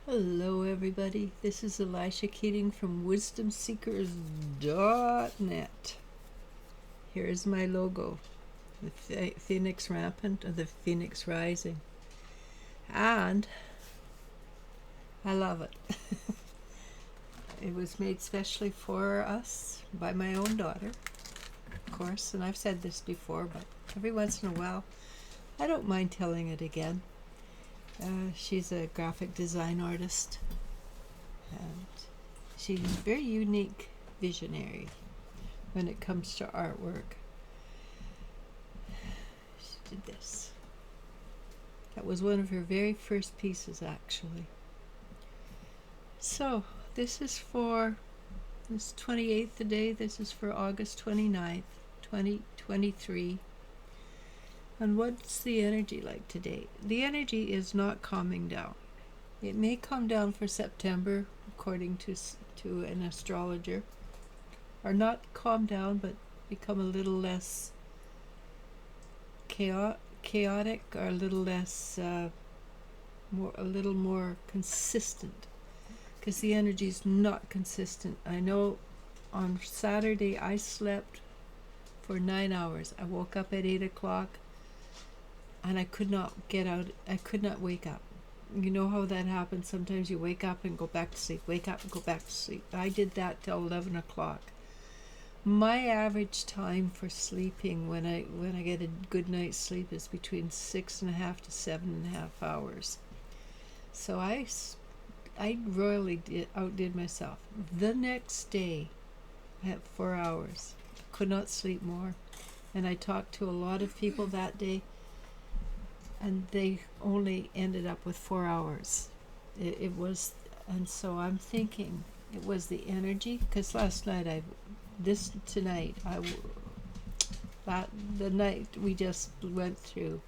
Hello, everybody. This is Elisha Keating from WisdomSeekers.net. Here's my logo, the Phoenix Rampant, or the Phoenix Rising. And I love it. It was made specially for us by my own daughter, of course, and I've said this before, but every once in a while, I don't mind telling it again. She's a graphic design artist, and she's a very unique visionary when it comes to artwork. She did this. That was one of her very first pieces, actually. So, this is for this 28th today. This is for August 29th, 2023. And what's the energy like today? The energy is not calming down. It may calm down for September, according to an astrologer, or not calm down, but become a little less chaotic, or a little less, a little more consistent, because the energy is not consistent. I know on Saturday I slept for 9 hours. I woke up at 8 o'clock. And I could not get out. I could not wake up. You know how that happens? Sometimes you wake up and go back to sleep. Wake up and go back to sleep. I did that till 11 o'clock. My average time for sleeping when I get a good night's sleep is between 6.5 to 7.5 hours. So I royally outdid myself. The next day, I had 4 hours. Could not sleep more. And I talked to a lot of people that day, and they only ended up with 4 hours. It was, and so I'm thinking it was the energy, because last night the night we just went through,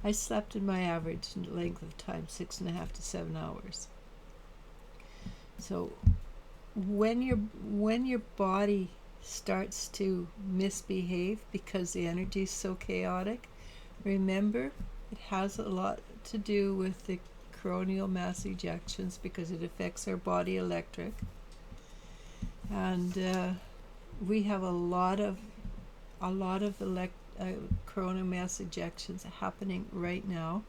I slept in my average length of time, 6.5 to 7 hours. So when your body starts to misbehave because the energy is so chaotic, remember, it has a lot to do with the coronal mass ejections, because it affects our body electric, and we have a lot of coronal mass ejections happening right now,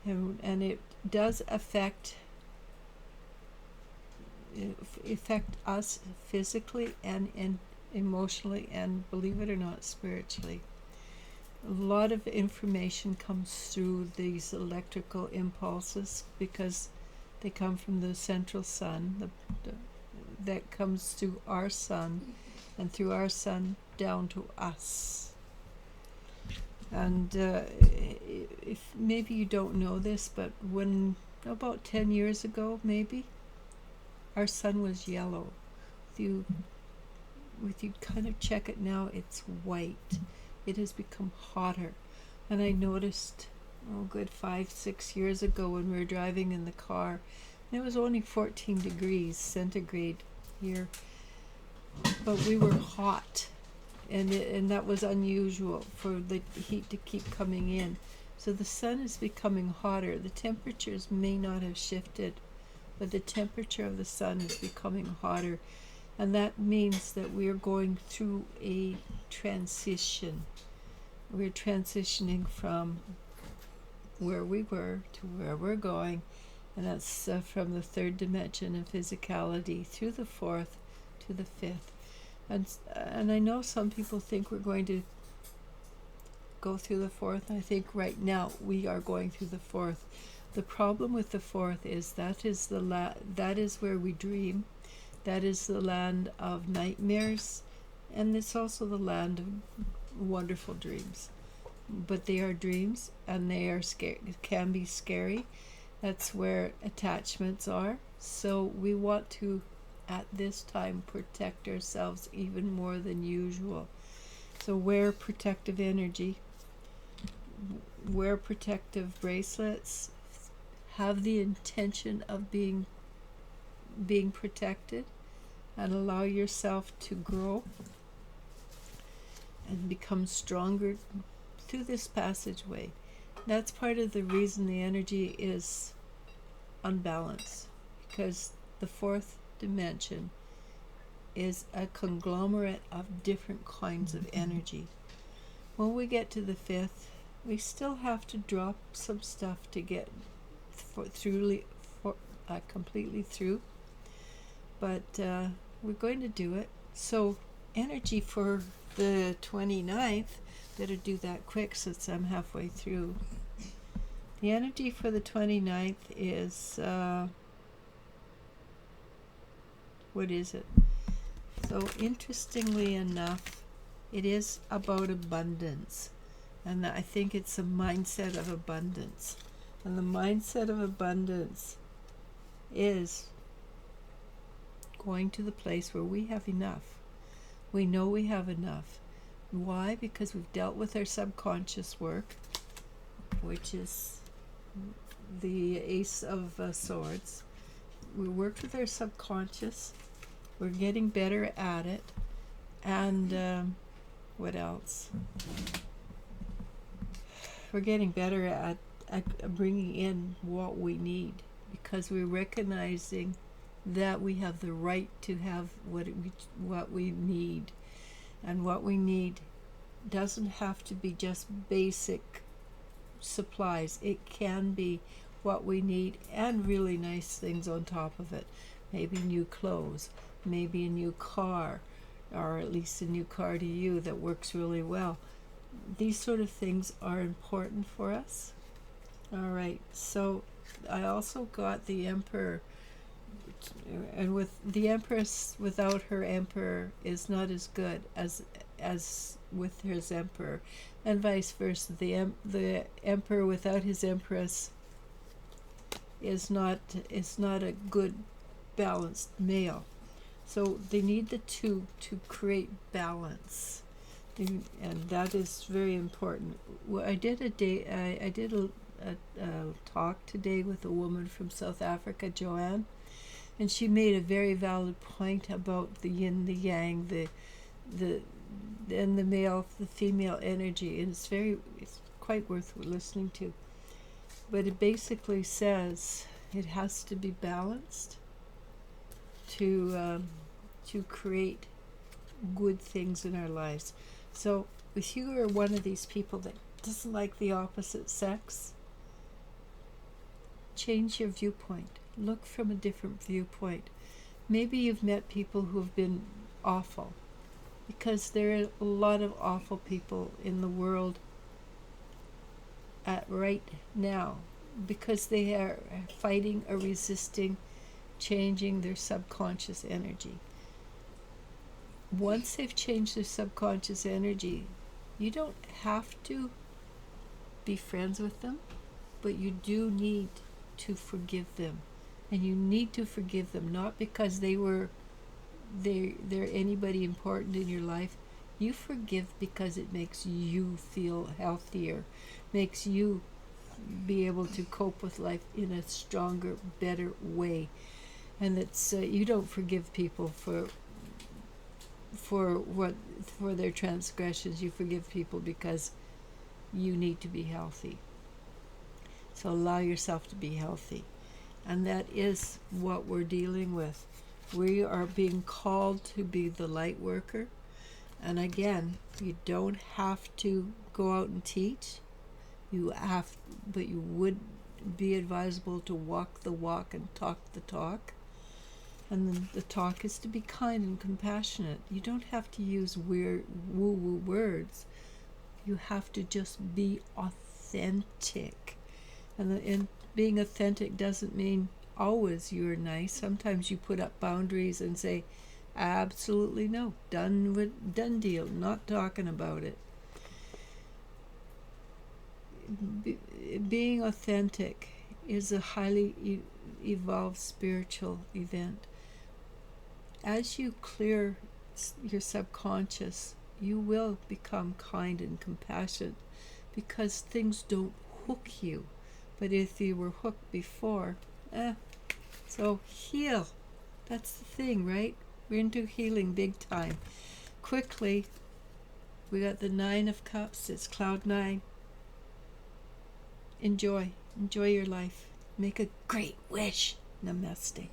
and it does affect us physically and emotionally, and believe it or not, spiritually. A lot of information comes through these electrical impulses because they come from the central sun, that comes through our sun, and through our sun down to us. And if maybe you don't know this, but when about 10 years ago, maybe, our sun was yellow. If you kind of check it now, it's white. It has become hotter. And I noticed, good 5-6 years ago, when we were driving in the car, and it was only 14 degrees centigrade here, but we were hot, and that was unusual for the heat to keep coming in. So the sun is becoming hotter. The temperatures may not have shifted, but the temperature of the sun is becoming hotter. And that means that we're going through a transition. We're transitioning from where we were to where we're going, and that's from the third dimension of physicality through the fourth to the fifth. And I know some people think we're going to go through the fourth. I think right now we are going through the fourth. The problem with the fourth is that is where we dream. That is the land of nightmares, and it's also the land of wonderful dreams. But they are dreams, and they are can be scary. That's where attachments are. So we want to, at this time, protect ourselves even more than usual. So wear protective energy, wear protective bracelets, have the intention of being protected, and allow yourself to grow and become stronger through this passageway. That's part of the reason the energy is unbalance, because the fourth dimension is a conglomerate of different kinds of energy. When we get to the fifth, we still have to drop some stuff to get completely through, but we're going to do it. So energy for the 29th, better do that quick since I'm halfway through. The energy for the 29th is, what is it? So interestingly enough, it is about abundance. And I think it's a mindset of abundance. And the mindset of abundance is going to the place where we have enough. We know we have enough. Why? Because we've dealt with our subconscious work, which is the Ace of Swords. We worked with our subconscious. We're getting better at it. And what else? We're getting better at bringing in what we need, because we're recognizing that we have the right to have what we need. And what we need doesn't have to be just basic supplies. It can be what we need and really nice things on top of it. Maybe new clothes, maybe a new car, or at least a new car to you that works really well. These sort of things are important for us. All right, so I also got the Emperor, and with the Empress without her Emperor is not as good as with his Emperor, and vice versa. The Emperor without his Empress is not a good balanced male. So they need the two to create balance, and that is very important. Well, I did a talk today with a woman from South Africa, Joanne, and she made a very valid point about the yin, the yang, the male, the female energy, and it's quite worth listening to. But it basically says it has to be balanced to create good things in our lives. So if you are one of these people that doesn't like the opposite sex, change your viewpoint. Look from a different viewpoint. Maybe you've met people who have been awful, because there are a lot of awful people in the world right now, because they are fighting or resisting changing their subconscious energy. Once they've changed their subconscious energy, you don't have to be friends with them, but you do need to forgive them. And you need to forgive them, not because they're anybody important in your life. You forgive because it makes you feel healthier, makes you be able to cope with life in a stronger, better way. And that's you don't forgive people for their transgressions. You forgive people because you need to be healthy. So allow yourself to be healthy. And that is what we're dealing with. We are being called to be the light worker. And again, you don't have to go out and teach. But you would be advisable to walk the walk and talk the talk. And the talk is to be kind and compassionate. You don't have to use weird woo-woo words. You have to just be authentic. And being authentic doesn't mean always you're nice. Sometimes you put up boundaries and say, absolutely no, done deal, not talking about it. Being authentic is a highly evolved spiritual event. As you clear your subconscious, you will become kind and compassionate, because things don't hook you. But if you were hooked before, so heal. That's the thing, right? We're into healing big time. Quickly, we got the 9 of Cups. It's cloud 9. Enjoy your life. Make a great wish. Namaste.